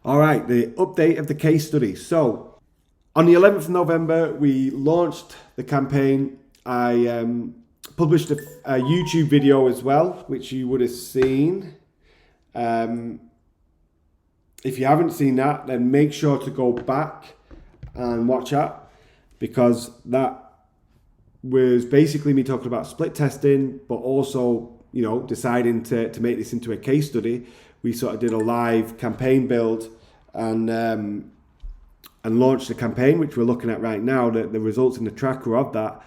All right, the update of the case study. So on the 11th of November, we launched the campaign. I published a YouTube video as well, which you would have seen. If you haven't seen that, then make sure to go back and watch that, because that was basically me talking about split testing, but also, deciding to make this into a case study. We sort of did a live campaign build and launched the campaign, which we're looking at right now, the results in the tracker of that.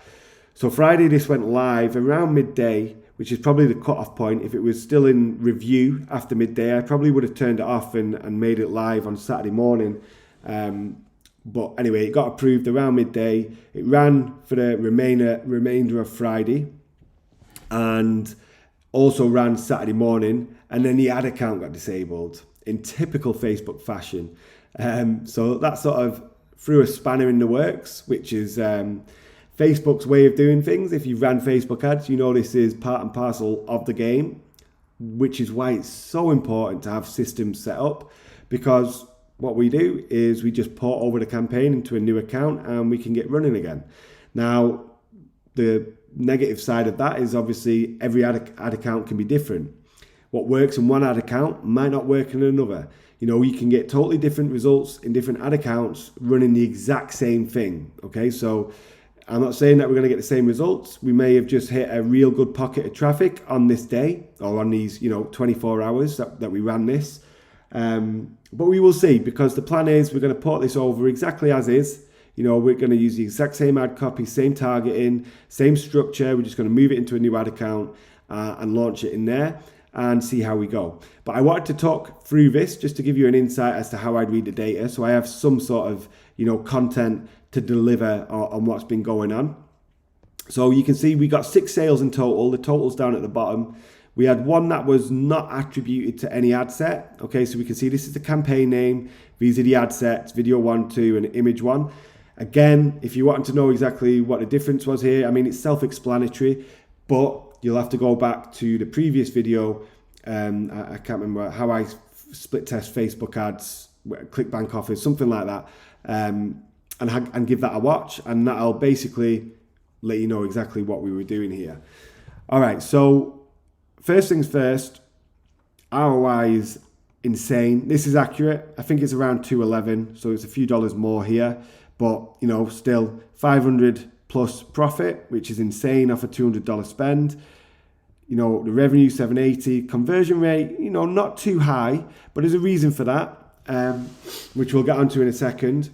So Friday, this went live around midday, which is probably the cutoff point. If it was still in review after midday, I probably would have turned it off and made it live on Saturday morning. But anyway, it got approved around midday. It ran for the remainder of Friday and also ran Saturday morning. And then the ad account got disabled in typical Facebook fashion. So that sort of threw a spanner in the works, which is Facebook's way of doing things. If you ran Facebook ads, this is part and parcel of the game, which is why it's so important to have systems set up, because what we do is we just port over the campaign into a new account and we can get running again. Now, the negative side of that is obviously every ad account can be different. What works in one ad account might not work in another. You can get totally different results in different ad accounts running the exact same thing. Okay, so I'm not saying that we're going to get the same results. We may have just hit a real good pocket of traffic on this day or on these, 24 hours that we ran this. But we will see, because the plan is we're going to port this over exactly as is. We're going to use the exact same ad copy, same targeting, same structure. We're just going to move it into a new ad account and launch it in there and see how we go. But I wanted to talk through this just to give you an insight as to how I'd read the data, so I have some sort of content to deliver on what's been going on. So you can see we got 6 sales in total. The total's down at the bottom. We had one that was not attributed to any ad set. Okay, so we can see this is the campaign name. These are the ad sets, video 1, 2, and image 1. Again, if you want to know exactly what the difference was here, it's self-explanatory, but you'll have to go back to the previous video. I can't remember how I split test Facebook ads, ClickBank offers, something like that, and give that a watch, and that'll basically let you know exactly what we were doing here. All right, so first things first, ROI is insane. This is accurate. I think it's around 211, so it's a few dollars more here, but still 500 plus profit, which is insane off a $200 spend. The revenue 780, conversion rate, not too high, but there's a reason for that, which we'll get onto in a second.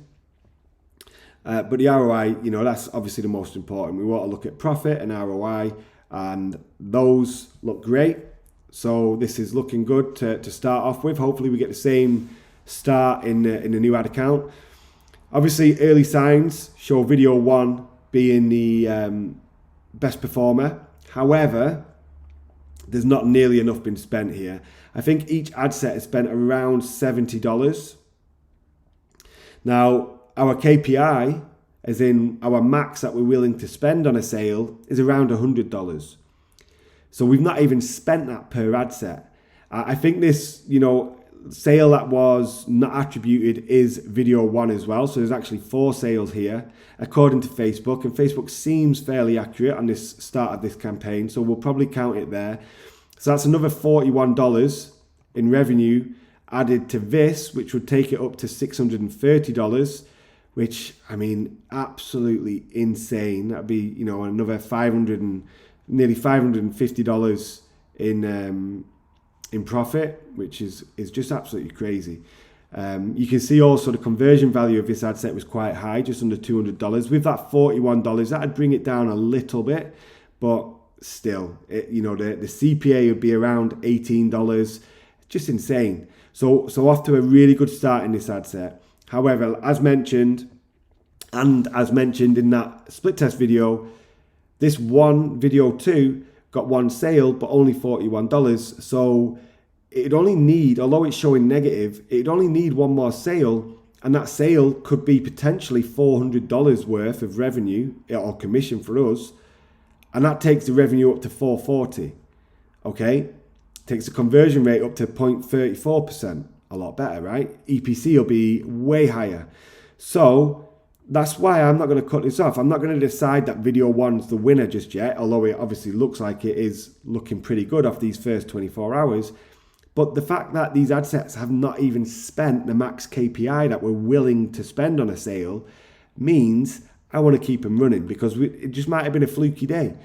But the ROI, that's obviously the most important. We want to look at profit and ROI, and those look great. So this is looking good to start off with. Hopefully we get the same start in the new ad account. Obviously, early signs show video 1 being the best performer. However, there's not nearly enough been spent here. I think each ad set has spent around $70. Now, our KPI, as in our max that we're willing to spend on a sale, is around $100. So we've not even spent that per ad set. I think this, sale that was not attributed is video 1 as well. So there's actually 4 sales here, according to Facebook. And Facebook seems fairly accurate on this start of this campaign. So we'll probably count it there. So that's another $41 in revenue added to this, which would take it up to $630, which, absolutely insane. That'd be, another nearly $550 in profit, which is just absolutely crazy. You can see also the conversion value of this ad set was quite high, just under $200. With that $41, that'd bring it down a little bit, but still, the CPA would be around $18. Just insane. So off to a really good start in this ad set. However, as mentioned in that split test video, this one video 2 got 1 sale, but only $41. So it'd only need, although it's showing negative, it'd only need 1 more sale, and that sale could be potentially $400 worth of revenue or commission for us, and that takes the revenue up to $440. Okay, takes the conversion rate up to 0.34%. a lot better, right? EPC will be way higher. So that's why I'm not going to cut this off. I'm not going to decide that video one's the winner just yet, although it obviously looks like it is looking pretty good off these first 24 hours. But the fact that these ad sets have not even spent the max KPI that we're willing to spend on a sale means I want to keep them running, because it just might have been a fluky day.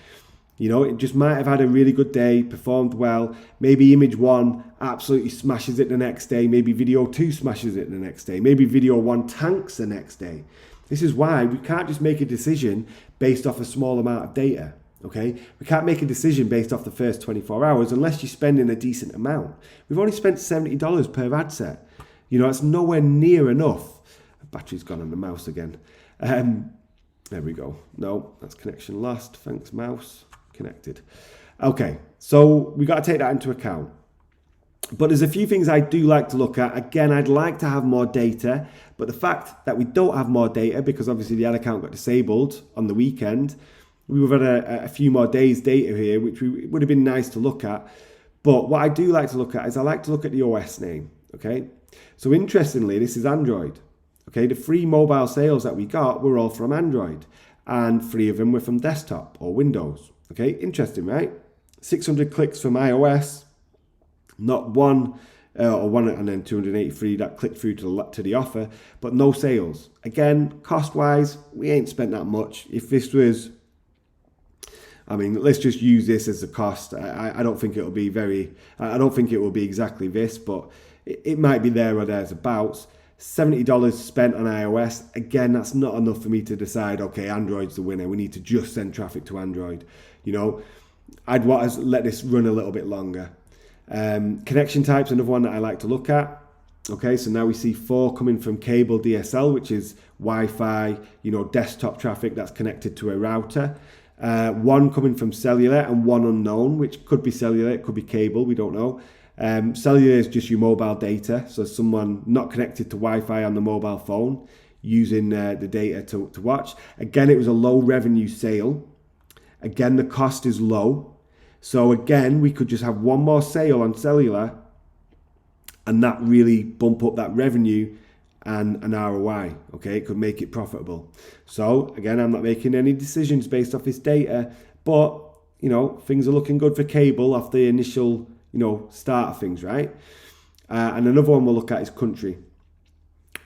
You know, it just might have had a really good day, performed well. Maybe image one absolutely smashes it the next day. Maybe video two smashes it the next day. Maybe video one tanks the next day. This is why we can't just make a decision based off a small amount of data, okay? We can't make a decision based off the first 24 hours unless you're spending a decent amount. We've only spent $70 per ad set. You know, it's nowhere near enough. The battery's gone on the mouse again. There we go. No, that's connection lost. Thanks, mouse. Connected. Okay, so we got to take that into account. But there's a few things I do like to look at. Again, I'd like to have more data, but the fact that we don't have more data, because obviously the ad account got disabled on the weekend, we've had a few more days data here, which would have been nice to look at. But what I do like to look at is I like to look at the OS name, okay? So interestingly, this is Android, okay? The 3 mobile sales that we got were all from Android, and 3 of them were from desktop or Windows, okay? Interesting, right? 600 clicks from iOS, not one and then 283 that clicked through to the offer, but no sales. Again, cost-wise, we ain't spent that much. If this was, I mean, let's just use this as a cost. I don't think it will be I don't think it will be exactly this, but it might be there or thereabouts. $70 spent on iOS. Again, that's not enough for me to decide, okay, Android's the winner. We need to just send traffic to Android. You know, I'd want to let this run a little bit longer. Connection type's another one that I like to look at. Okay, so now we see 4 coming from cable DSL, which is Wi-Fi, you know, desktop traffic that's connected to a router. 1 coming from cellular and 1 unknown, which could be cellular, it could be cable, we don't know. Cellular is just your mobile data, so someone not connected to Wi-Fi on the mobile phone using the data to watch. Again, it was a low revenue sale. Again, the cost is low. So again, we could just have 1 more sale on cellular and that really bump up that revenue and an ROI, okay? It could make it profitable. So again, I'm not making any decisions based off this data, but, you know, things are looking good for cable off the initial, you know, start of things, right? And another one we'll look at is country.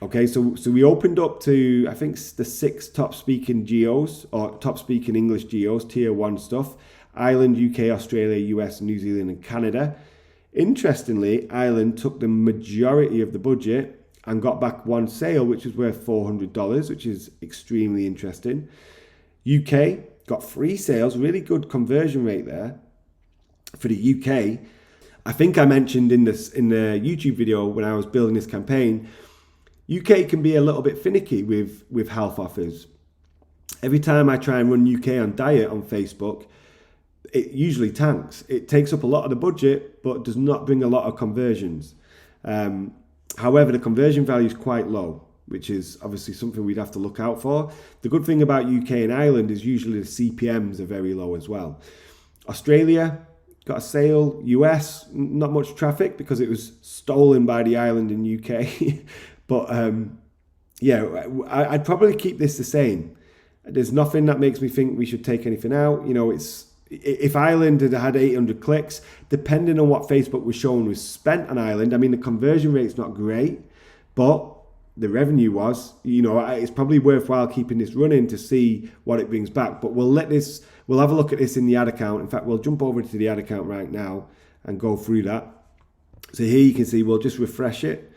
Okay, so we opened up to, I think, the 6 top speaking geos, or top speaking English geos, tier 1 stuff. Ireland, UK, Australia, US, New Zealand and Canada. Interestingly, Ireland took the majority of the budget and got back 1 sale, which was worth $400, which is extremely interesting. UK got 3 sales, really good conversion rate there for the UK. I think I mentioned in the YouTube video when I was building this campaign, UK can be a little bit finicky with health offers. Every time I try and run UK on diet on Facebook, it usually tanks. It takes up a lot of the budget, but does not bring a lot of conversions. However, the conversion value is quite low, which is obviously something we'd have to look out for. The good thing about UK and Ireland is usually the CPMs are very low as well. Australia got a sale. US, not much traffic because it was stolen by the Ireland and UK. But yeah, I'd probably keep this the same. There's nothing that makes me think we should take anything out. You know, if Ireland had 800 clicks, depending on what Facebook was showing was spent on Ireland, I mean, the conversion rate's not great, but the revenue was, you know, it's probably worthwhile keeping this running to see what it brings back. But we'll have a look at this in the ad account. In fact, we'll jump over to the ad account right now and go through that. So here you can see, we'll just refresh it.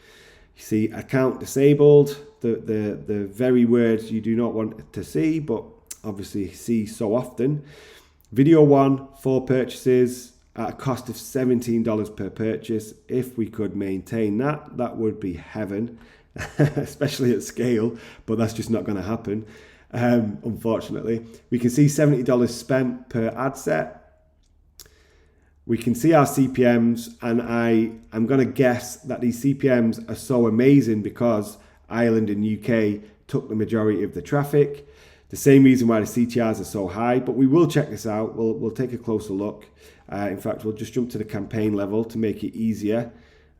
You see account disabled, the very words you do not want to see, but obviously see so often. Video 1, 4 purchases at a cost of $17 per purchase. If we could maintain that, that would be heaven, especially at scale, but that's just not going to happen, unfortunately. We can see $70 spent per ad set. We can see our CPMs, and I'm going to guess that these CPMs are so amazing because Ireland and UK took the majority of the traffic. The same reason why the CTRs are so high, but we will check this out. We'll take a closer look. In fact, we'll just jump to the campaign level to make it easier.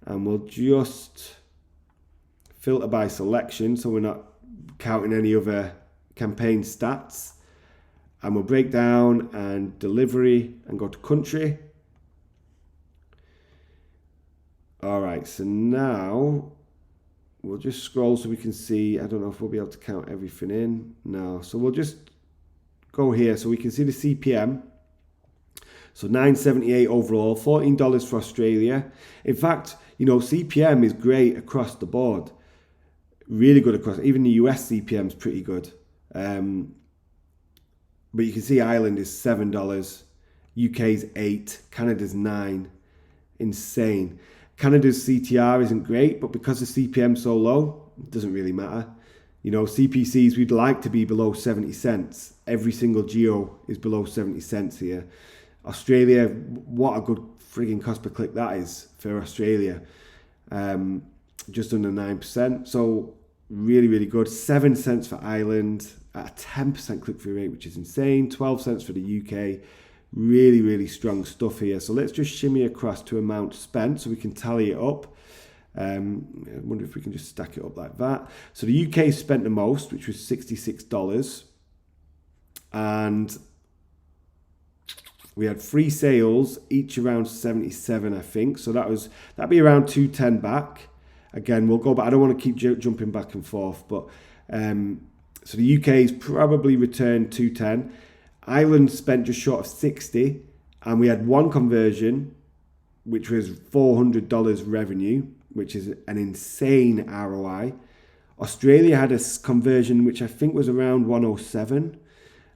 and we'll just filter by selection so we're not counting any other campaign stats, and we'll break down and delivery and go to country. All right, so now we'll just scroll so we can see. I don't know if we'll be able to count everything in. No, so we'll just go here so we can see the CPM. So $9.78 overall, $14 for Australia. In fact, you know, CPM is great across the board. Really good across, even the US CPM is pretty good. But you can see Ireland is $7, UK's $8, Canada's $9. Insane. Canada's CTR isn't great, but because the CPM's so low, it doesn't really matter. You know, CPCs, we'd like to be below 70 cents. Every single geo is below 70 cents here. Australia, what a good frigging cost per click that is for Australia. Just under 9%. So really, really good. 7 cents for Ireland at a 10% click-through rate, which is insane. 12 cents for the UK. Really, really strong stuff here. So let's just shimmy across to amount spent so we can tally it up. I wonder if we can just stack it up like that. So the UK spent the most, which was $66. And we had 3 sales, each around 77, I think. So that'd be around 210 back. Again, we'll go back. I don't want to keep jumping back and forth, but so the UK's probably returned 210. Ireland spent just short of 60, and we had 1 conversion, which was $400 revenue, which is an insane ROI. Australia had a conversion which I think was around 107.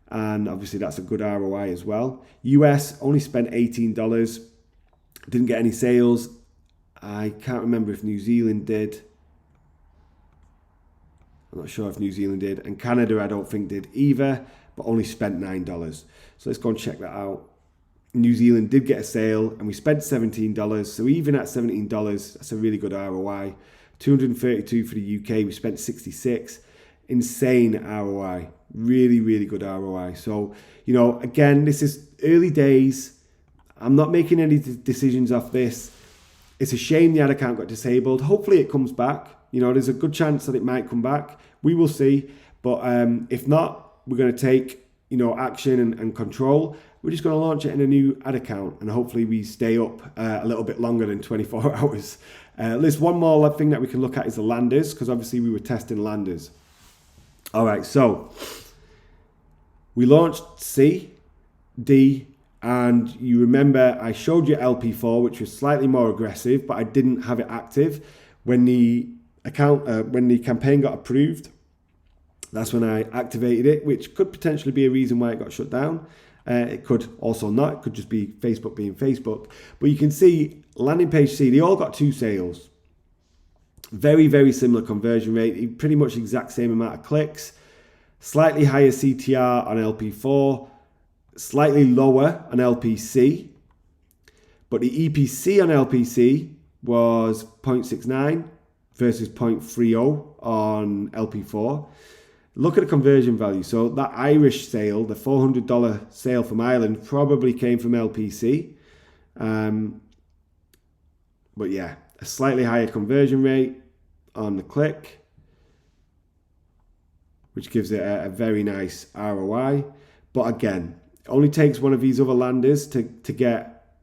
And obviously that's a good ROI as well. US only spent $18, didn't get any sales. I can't remember if New Zealand did. I'm not sure if New Zealand did. And Canada I don't think did either, but only spent $9. So let's go and check that out. New Zealand did get a sale and we spent $17. So even at $17, that's a really good ROI. 232 for the UK, we spent 66. Insane ROI. Really, really good ROI. So, you know, again, this is early days. I'm not making any decisions off this. It's a shame the ad account got disabled. Hopefully it comes back. You know, there's a good chance that it might come back. We will see. But if not, we're going to take, you know, action and control. We're just going to launch it in a new ad account. And hopefully we stay up a little bit longer than 24 hours. There's one more thing that we can look at is the landers, because obviously we were testing landers. All right, so we launched C, D, and you remember I showed you LP4, which was slightly more aggressive, but I didn't have it active. When the campaign got approved, that's when I activated it, which could potentially be a reason why it got shut down. It could also not. It could just be Facebook being Facebook. But you can see landing page C, they all got 2 sales. Very, very similar conversion rate, pretty much exact same amount of clicks, slightly higher CTR on LP4, slightly lower on LPC, but the EPC on LPC was 0.69 versus 0.30 on LP4. Look at the conversion value. So that Irish sale, the $400 sale from Ireland, probably came from LPC. But yeah, a slightly higher conversion rate on the click, which gives it a very nice ROI. But again, it only takes one of these other landers to get,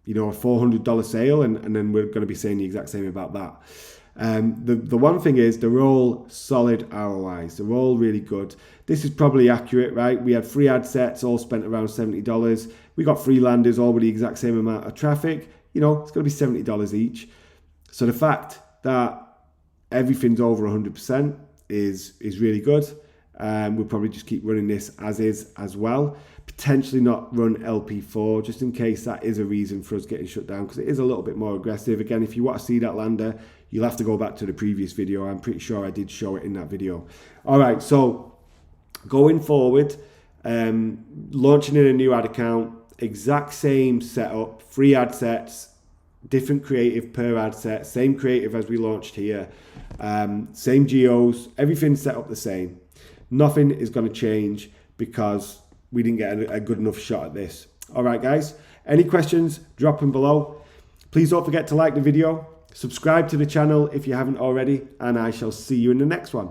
you know, a $400 sale, and then we're going to be saying the exact same about that. The one thing is they're all solid ROIs. They're all really good. This is probably accurate, right? We had 3 ad sets, all spent around $70. We got 3 landers, all with the exact same amount of traffic. You know, it's going to be $70 each. So the fact that everything's over 100% is really good. We'll probably just keep running this as is as well. Potentially not run LP4 just in case that is a reason for us getting shut down, because it is a little bit more aggressive. Again, if you want to see that lander, you'll have to go back to the previous video. I'm pretty sure I did show it in that video. All right, so going forward, launching in a new ad account, exact same setup, 3 ad sets, different creative per ad set, same creative as we launched here, same geos, everything's set up the same. Nothing is going to change because we didn't get a good enough shot at this. All right, guys, any questions, drop them below. Please don't forget to like the video. Subscribe to the channel if you haven't already, and I shall see you in the next one.